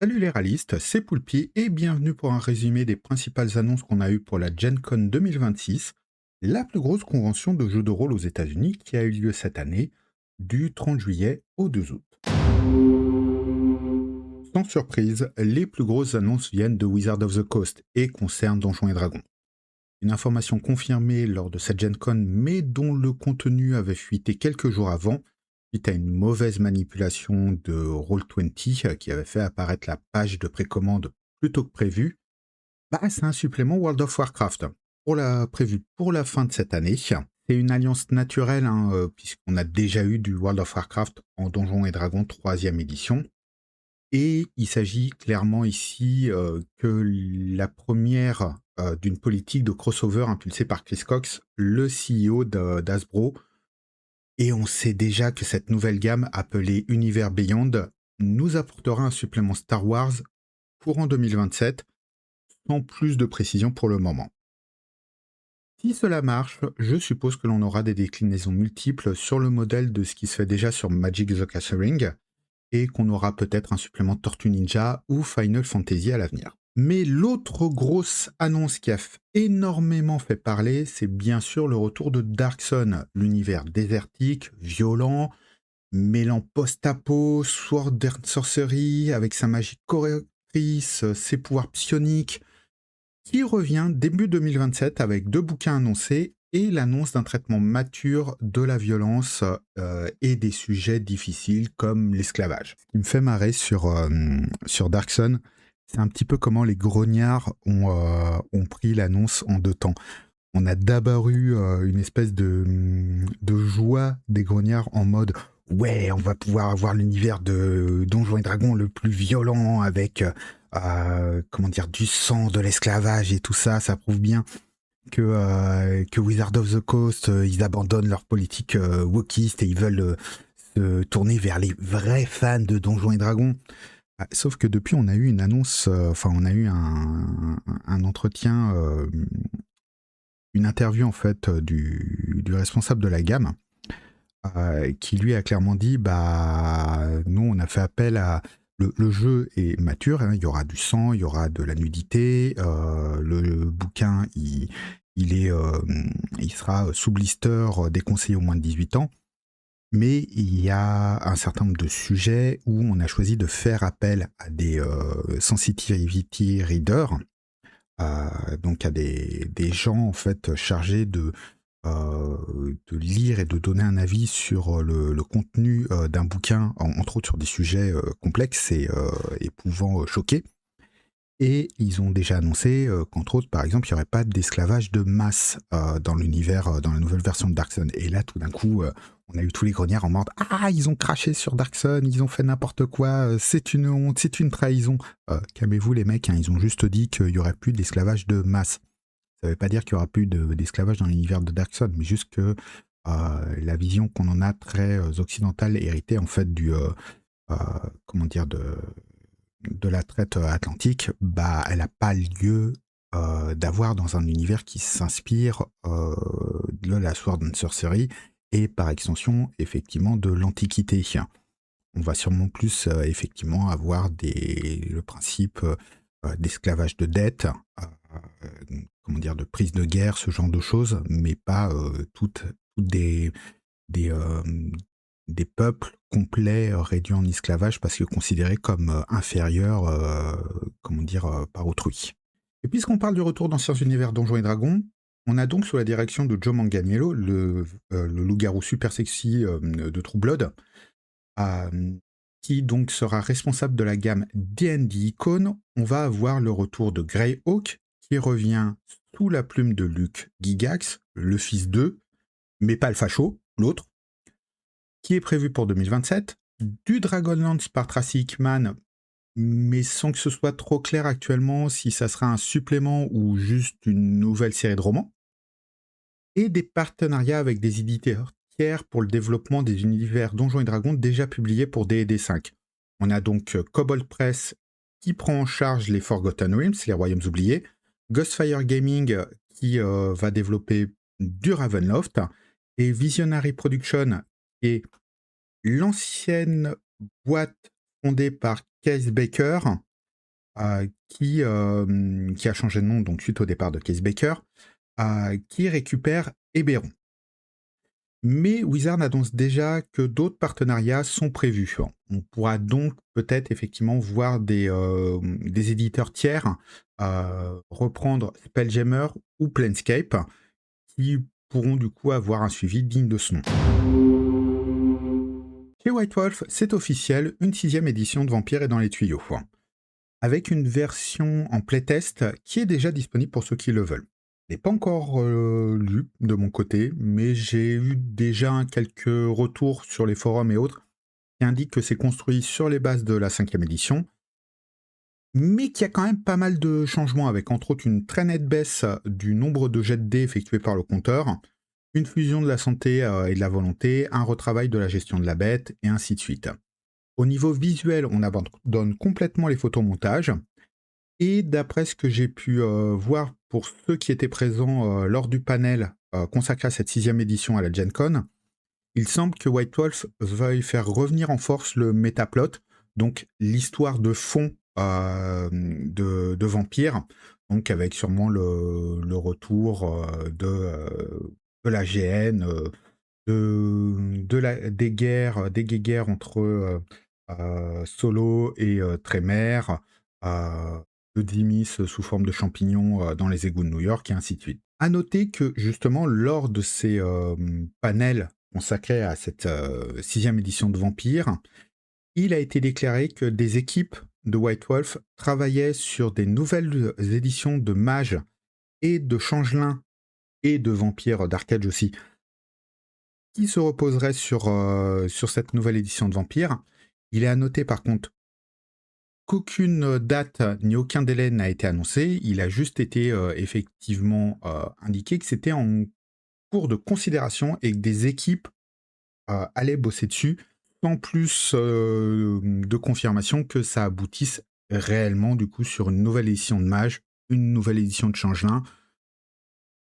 Salut les réalistes, c'est Poulpi et bienvenue pour un résumé des principales annonces qu'on a eues pour la Gen Con 2026, la plus grosse convention de jeux de rôle aux États-Unis qui a eu lieu cette année, du 30 juillet au 2 août. Sans surprise, les plus grosses annonces viennent de Wizard of the Coast et concernent Donjons et Dragons. Une information confirmée lors de cette Gen Con, mais dont le contenu avait fuité quelques jours avant, suite à une mauvaise manipulation de Roll20 qui avait fait apparaître la page de précommande plutôt que prévu, c'est un supplément World of Warcraft prévu pour la fin de cette année. C'est une alliance naturelle, puisqu'on a déjà eu du World of Warcraft en Donjons et Dragons 3e édition. Et il s'agit clairement ici que la première d'une politique de crossover impulsée par Chris Cox, le CEO d'Hasbro. Et on sait déjà que cette nouvelle gamme appelée Univers Beyond nous apportera un supplément Star Wars courant 2027, sans plus de précision pour le moment. Si cela marche, je suppose que l'on aura des déclinaisons multiples sur le modèle de ce qui se fait déjà sur Magic the Gathering, et qu'on aura peut-être un supplément Tortue Ninja ou Final Fantasy à l'avenir. Mais l'autre grosse annonce qui a énormément fait parler, c'est bien sûr le retour de Dark Sun, l'univers désertique, violent, mêlant post-apo, sword and sorcery, avec sa magie correctrice, ses pouvoirs psioniques, qui revient début 2027 avec 2 bouquins annoncés et l'annonce d'un traitement mature de la violence et des sujets difficiles comme l'esclavage. Ce qui me fait marrer sur Dark Sun, c'est un petit peu comment les grognards ont pris l'annonce en 2 temps. On a d'abord eu une espèce de joie des grognards en mode ouais, on va pouvoir avoir l'univers de Donjons et Dragons le plus violent avec du sang, de l'esclavage et tout ça. Ça prouve bien que Wizard of the Coast, ils abandonnent leur politique wokiste et ils veulent se tourner vers les vrais fans de Donjons et Dragons. Sauf que depuis, on a eu une annonce, on a eu un entretien, une interview en fait du responsable de la gamme, qui lui a clairement dit nous on a fait appel à le jeu est mature, hein, il y aura du sang, il y aura de la nudité, le bouquin il sera sous blister déconseillé aux moins de 18 ans, mais il y a un certain nombre de sujets où on a choisi de faire appel à des sensitivity readers, donc à des gens en fait chargés de lire et de donner un avis sur le contenu d'un bouquin, entre autres sur des sujets complexes et pouvant choquer. Et ils ont déjà annoncé qu'entre autres, par exemple, il n'y aurait pas d'esclavage de masse dans l'univers, dans la nouvelle version de Dark Sun. Et là, tout d'un coup, on a eu tous les grognards en mode « Ah, ils ont craché sur Dark Sun, ils ont fait n'importe quoi, c'est une honte, c'est une trahison. » Calmez-vous les mecs, hein, ils ont juste dit qu'il n'y aurait plus d'esclavage de masse. Ça ne veut pas dire qu'il n'y aura plus d'esclavage dans l'univers de Dark Sun, mais juste que la vision qu'on en a très occidentale, héritée en fait de la traite atlantique, elle n'a pas lieu d'avoir dans un univers qui s'inspire de la Sword and Sorcery et par extension effectivement de l'Antiquité. On va sûrement plus effectivement avoir le principe d'esclavage de dette, de prise de guerre, ce genre de choses, mais pas toutes des, euh, des peuples complets réduits en esclavage parce que considérés comme inférieurs par autrui. Et puisqu'on parle du retour d'Anciens Univers Donjons et Dragons, on a donc sous la direction de Joe Manganiello, le loup-garou super sexy de True Blood, qui donc sera responsable de la gamme D&D Icon. On va avoir le retour de Greyhawk, qui revient sous la plume de Luke Gigax, le fils d'eux, mais pas le facho, l'autre, qui est prévu pour 2027, du Dragonlance par Tracy Hickman, mais sans que ce soit trop clair actuellement si ça sera un supplément ou juste une nouvelle série de romans, et des partenariats avec des éditeurs tiers pour le développement des univers Donjons et Dragons déjà publiés pour D&D 5. On a donc Cobalt Press qui prend en charge les Forgotten Realms, les Royaumes oubliés, Ghostfire Gaming qui va développer du Ravenloft, et Visionary Production qui est l'ancienne boîte fondée par Case Baker, qui a changé de nom donc suite au départ de Case Baker, qui récupère Eberron. Mais Wizard annonce déjà que d'autres partenariats sont prévus. On pourra donc peut-être effectivement voir des éditeurs tiers reprendre Spelljammer ou Planescape, qui pourront du coup avoir un suivi digne de ce nom. Chez White Wolf, c'est officiel, une 6e édition de Vampire est dans les tuyaux, avec une version en playtest qui est déjà disponible pour ceux qui le veulent. Je l'ai pas encore lu de mon côté, mais j'ai eu déjà quelques retours sur les forums et autres qui indiquent que c'est construit sur les bases de la 5e édition, mais qu'il y a quand même pas mal de changements, avec entre autres une très nette baisse du nombre de jets de dés effectués par le compteur, une fusion de la santé et de la volonté, un retravail de la gestion de la bête, et ainsi de suite. Au niveau visuel, on abandonne complètement les photomontages, et d'après ce que j'ai pu voir pour ceux qui étaient présents lors du panel consacré à cette 6e édition à la Gen Con, il semble que White Wolf veuille faire revenir en force le métaplot, donc l'histoire de fond de Vampire, donc avec sûrement le retour de la GN, des guerres entre Solo et Tremere, de Dimis sous forme de champignons dans les égouts de New York, et ainsi de suite. À noter que justement, lors de ces panels consacrés à cette 6e édition de Vampire, il a été déclaré que des équipes de White Wolf travaillaient sur des nouvelles éditions de Mage et de Changelin et de Vampire d'Arcade aussi, qui se reposeraient sur cette nouvelle édition de Vampire. Il est à noter par contre qu'aucune date ni aucun délai n'a été annoncé. Il a juste été effectivement indiqué que c'était en cours de considération et que des équipes allaient bosser dessus, sans plus de confirmation que ça aboutisse réellement du coup sur une nouvelle édition de Mage, une nouvelle édition de Changelin.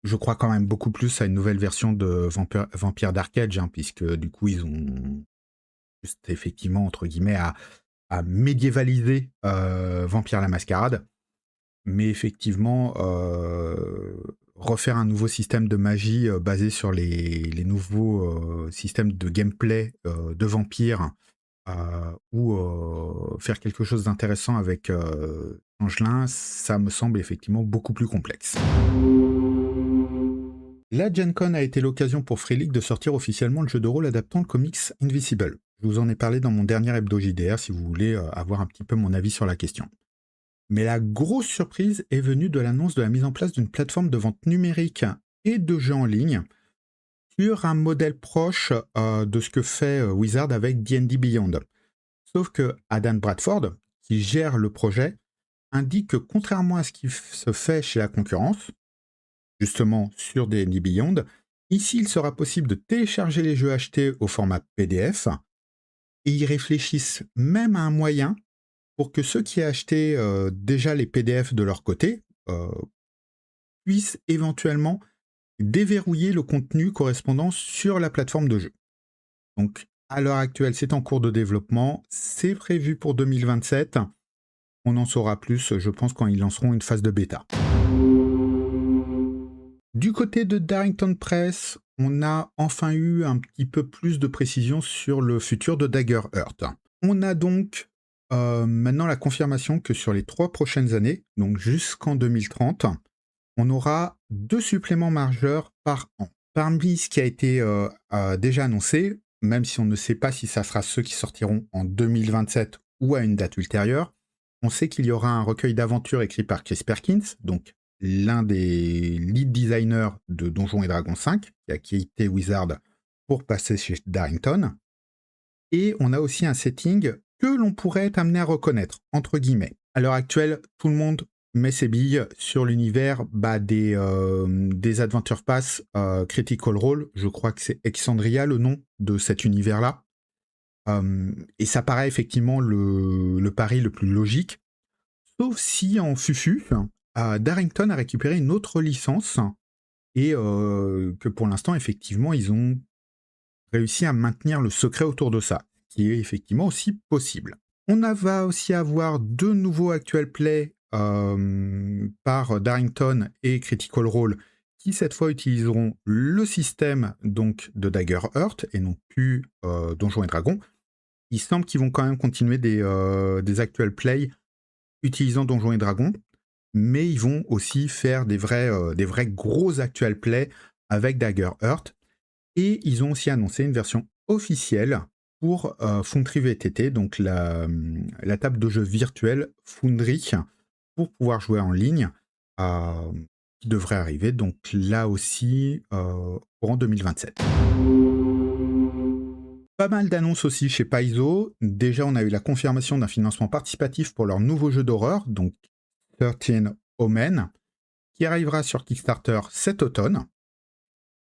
Je crois quand même beaucoup plus à une nouvelle version de Vampire d'Arcade, puisque du coup ils ont juste effectivement entre guillemets à médiévaliser Vampire la Mascarade, mais effectivement refaire un nouveau système de magie basé sur les nouveaux systèmes de gameplay de Vampire, ou faire quelque chose d'intéressant avec Angelin, ça me semble effectivement beaucoup plus complexe. La Gen Con a été l'occasion pour Free League de sortir officiellement le jeu de rôle adaptant le comics Invisible. Je vous en ai parlé dans mon dernier hebdo JDR si vous voulez avoir un petit peu mon avis sur la question. Mais la grosse surprise est venue de l'annonce de la mise en place d'une plateforme de vente numérique et de jeux en ligne sur un modèle proche de ce que fait Wizard avec D&D Beyond. Sauf que Adam Bradford, qui gère le projet, indique que contrairement à ce qui se fait chez la concurrence, justement sur D&D Beyond, ici il sera possible de télécharger les jeux achetés au format PDF, et ils réfléchissent même à un moyen pour que ceux qui achetaient déjà les PDF de leur côté puissent éventuellement déverrouiller le contenu correspondant sur la plateforme de jeu. Donc à l'heure actuelle, c'est en cours de développement, c'est prévu pour 2027. On en saura plus, je pense, quand ils lanceront une phase de bêta. Du côté de Darrington Press, on a enfin eu un petit peu plus de précision sur le futur de Daggerheart. On a donc maintenant la confirmation que sur les 3 prochaines années, donc jusqu'en 2030, on aura 2 suppléments majeurs par an. Parmi ce qui a été déjà annoncé, même si on ne sait pas si ça sera ceux qui sortiront en 2027 ou à une date ultérieure, on sait qu'il y aura un recueil d'aventures écrit par Chris Perkins, donc l'un des lead designers de Donjons et Dragons 5, qui a quitté Wizard pour passer chez Darrington. Et on a aussi un setting que l'on pourrait être amené à reconnaître, entre guillemets. À l'heure actuelle, tout le monde met ses billes sur l'univers des Adventure Pass Critical Role. Je crois que c'est Exandria le nom de cet univers-là. Et ça paraît effectivement le pari le plus logique. Sauf si en fufu, Darrington a récupéré une autre licence et que pour l'instant, effectivement, ils ont réussi à maintenir le secret autour de ça, qui est effectivement aussi possible. Va aussi avoir 2 nouveaux actual play, par Darrington et Critical Role, qui cette fois utiliseront le système donc de Daggerheart et non plus, Donjons& et Dragons. Il semble qu'ils vont quand même continuer des actual play utilisant Donjons& et Dragons, mais ils vont aussi faire des vrais gros actual play avec Daggerheart. Et ils ont aussi annoncé une version officielle pour Foundry VTT, donc la table de jeu virtuelle Foundry, pour pouvoir jouer en ligne, euh, qui devrait arriver donc là aussi courant 2027. Pas mal d'annonces aussi chez Paizo. Déjà, on a eu la confirmation d'un financement participatif pour leur nouveau jeu d'horreur, donc 13 Omen, qui arrivera sur Kickstarter cet automne.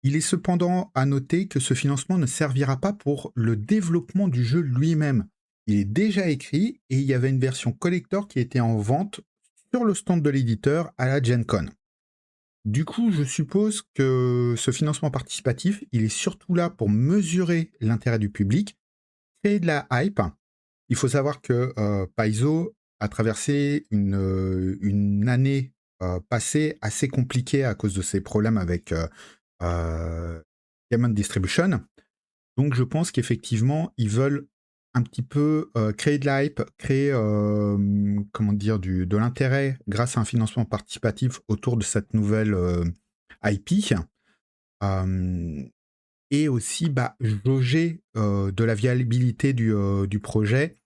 Il est cependant à noter que ce financement ne servira pas pour le développement du jeu lui-même. Il est déjà écrit et il y avait une version collector qui était en vente sur le stand de l'éditeur à la Gen Con. Du coup, je suppose que ce financement participatif, il est surtout là pour mesurer l'intérêt du public, créer de la hype. Il faut savoir que Paizo a traversé une année passée assez compliquée à cause de ses problèmes avec Diamond Distribution. Donc je pense qu'effectivement, ils veulent un petit peu créer de la hype, créer comment dire, de l'intérêt grâce à un financement participatif autour de cette nouvelle IP. Et aussi jauger de la viabilité du projet,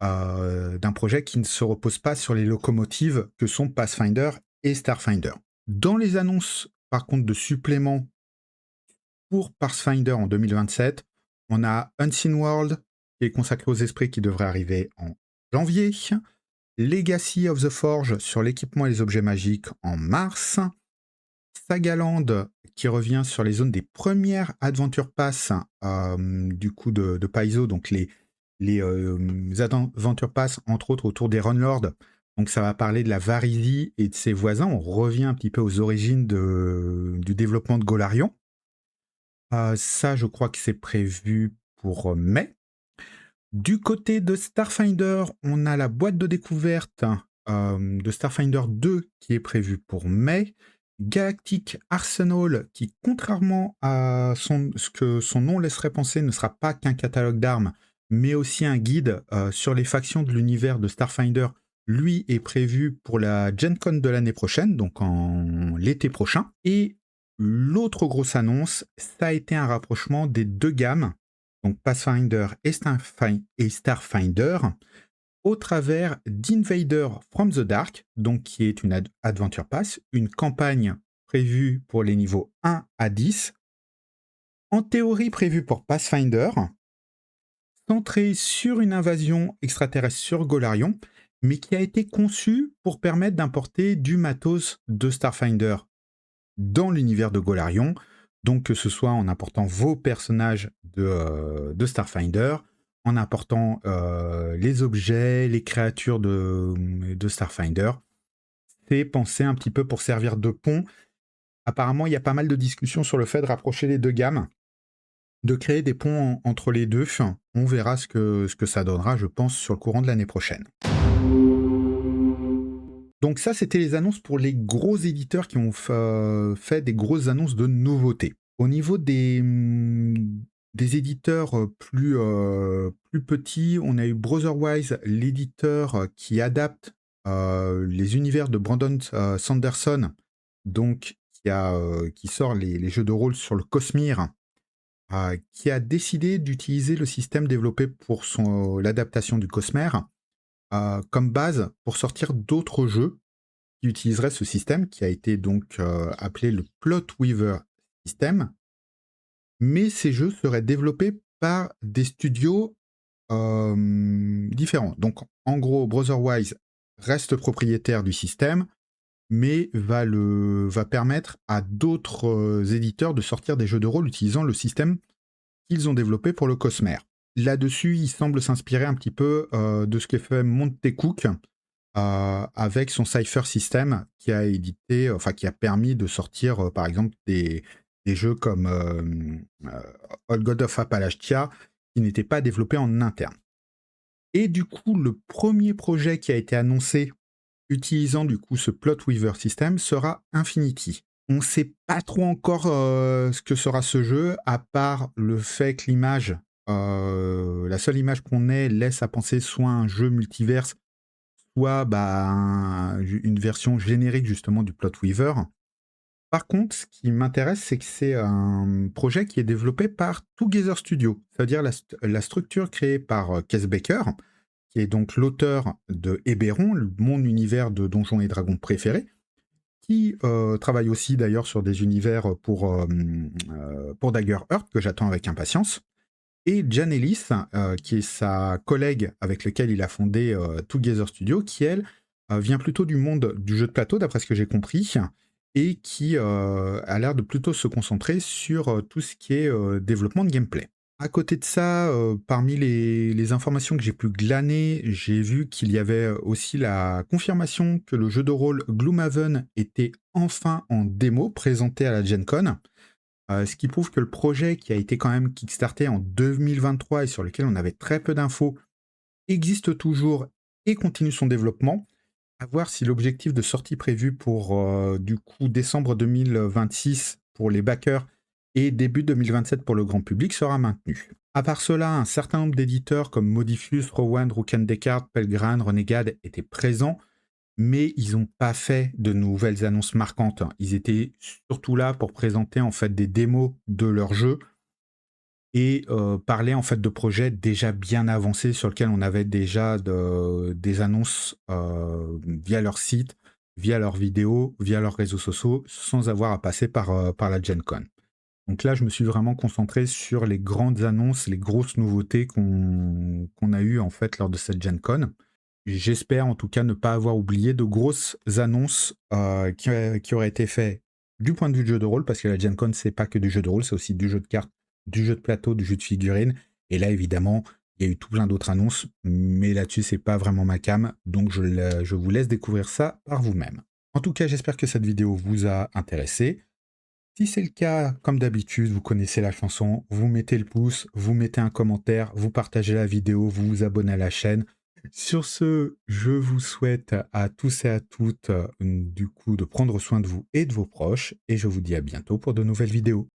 d'un projet qui ne se repose pas sur les locomotives que sont Pathfinder et Starfinder. Dans les annonces, par contre, de suppléments pour Pathfinder en 2027, on a Unseen World, qui est consacré aux esprits, qui devrait arriver en janvier. Legacy of the Forge sur l'équipement et les objets magiques en mars. Sagaland, qui revient sur les zones des premières Adventure Pass du coup de Paizo, donc les Adventure Pass, entre autres autour des Runlords. Donc ça va parler de la Varizy et de ses voisins. On revient un petit peu aux origines du développement de Golarion. Ça, je crois que c'est prévu pour mai. Du côté de Starfinder, on a la boîte de découverte de Starfinder 2 qui est prévue pour mai. Galactic Arsenal, qui, contrairement à ce que son nom laisserait penser, ne sera pas qu'un catalogue d'armes, mais aussi un guide sur les factions de l'univers de Starfinder, lui est prévu pour la Gen Con de l'année prochaine, donc en l'été prochain. Et l'autre grosse annonce, ça a été un rapprochement des deux gammes, donc Pathfinder et Starfinder, au travers d'Invader from the Dark, donc qui est une Adventure Pass, une campagne prévue pour les niveaux 1 à 10, en théorie prévue pour Pathfinder, centrée sur une invasion extraterrestre sur Golarion, mais qui a été conçue pour permettre d'importer du matos de Starfinder dans l'univers de Golarion, donc que ce soit en important vos personnages de Starfinder, en apportant les objets, les créatures de Starfinder. C'est pensé un petit peu pour servir de pont. Apparemment, il y a pas mal de discussions sur le fait de rapprocher les deux gammes, de créer des ponts entre les deux. On verra ce que ça donnera, je pense, sur le courant de l'année prochaine. Donc ça, c'était les annonces pour les gros éditeurs qui ont fait des grosses annonces de nouveautés. Au niveau des éditeurs plus petits, on a eu Brotherwise, l'éditeur qui adapte les univers de Brandon Sanderson, donc qui sort les jeux de rôle sur le Cosmere, qui a décidé d'utiliser le système développé pour l'adaptation du Cosmere comme base pour sortir d'autres jeux qui utiliseraient ce système, qui a été donc appelé le Plot Weaver System. Mais ces jeux seraient développés par des studios différents. Donc, en gros, Brotherwise reste propriétaire du système, mais va permettre à d'autres éditeurs de sortir des jeux de rôle utilisant le système qu'ils ont développé pour le Cosmere. Là-dessus, il semble s'inspirer un petit peu de ce qu'a fait Monte Cook avec son Cypher System qui a permis de sortir par exemple des jeux comme Old God of Appalachia qui n'étaient pas développés en interne. Et du coup, le premier projet qui a été annoncé utilisant du coup ce Plot Weaver System sera Infinity. On ne sait pas trop encore, ce que sera ce jeu, à part le fait que l'image, la seule image qu'on ait laisse à penser soit un jeu multiverse, soit, bah, une version générique justement du Plot Weaver. Par contre, ce qui m'intéresse, c'est que c'est un projet qui est développé par Together Studio, c'est-à-dire la structure créée par, Kes Baker, qui est donc l'auteur de Héberon, mon univers de Donjons et Dragons préféré, qui travaille aussi d'ailleurs sur des univers pour Dagger Heart, que j'attends avec impatience. Et Jan Ellis, qui est sa collègue avec laquelle il a fondé Together Studio, qui elle vient plutôt du monde du jeu de plateau, d'après ce que j'ai compris, et qui a l'air de plutôt se concentrer sur tout ce qui est développement de gameplay. À côté de ça, parmi les informations que j'ai pu glaner, j'ai vu qu'il y avait aussi la confirmation que le jeu de rôle Gloomhaven était enfin en démo, présenté à la Gen Con. Ce qui prouve que le projet qui a été quand même kickstarté en 2023 et sur lequel on avait très peu d'infos, existe toujours et continue son développement. À voir si l'objectif de sortie prévu pour, du coup, décembre 2026 pour les backers et début 2027 pour le grand public sera maintenu. À part cela, un certain nombre d'éditeurs comme Modifus, Rowan, Rook& Descartes, Pelgrane, Renegade étaient présents, mais ils n'ont pas fait de nouvelles annonces marquantes. Ils étaient surtout là pour présenter en fait des démos de leur jeu et parler en fait de projets déjà bien avancés sur lesquels on avait déjà des annonces via leur site, via leurs vidéos, via leurs réseaux sociaux, sans avoir à passer par la Gen Con. Donc là, je me suis vraiment concentré sur les grandes annonces, les grosses nouveautés qu'on a eues en fait lors de cette Gen Con. J'espère en tout cas ne pas avoir oublié de grosses annonces qui auraient été faites du point de vue de jeu de rôle, parce que la Gen Con, c'est pas que du jeu de rôle, c'est aussi du jeu de cartes, du jeu de plateau, du jeu de figurines. Et là, évidemment, il y a eu tout plein d'autres annonces, mais là-dessus, c'est pas vraiment ma came, donc je vous laisse découvrir ça par vous-même. En tout cas, j'espère que cette vidéo vous a intéressé. Si c'est le cas, comme d'habitude, vous connaissez la chanson, vous mettez le pouce, vous mettez un commentaire, vous partagez la vidéo, vous vous abonnez à la chaîne. Sur ce, je vous souhaite à tous et à toutes, du coup, de prendre soin de vous et de vos proches, et je vous dis à bientôt pour de nouvelles vidéos.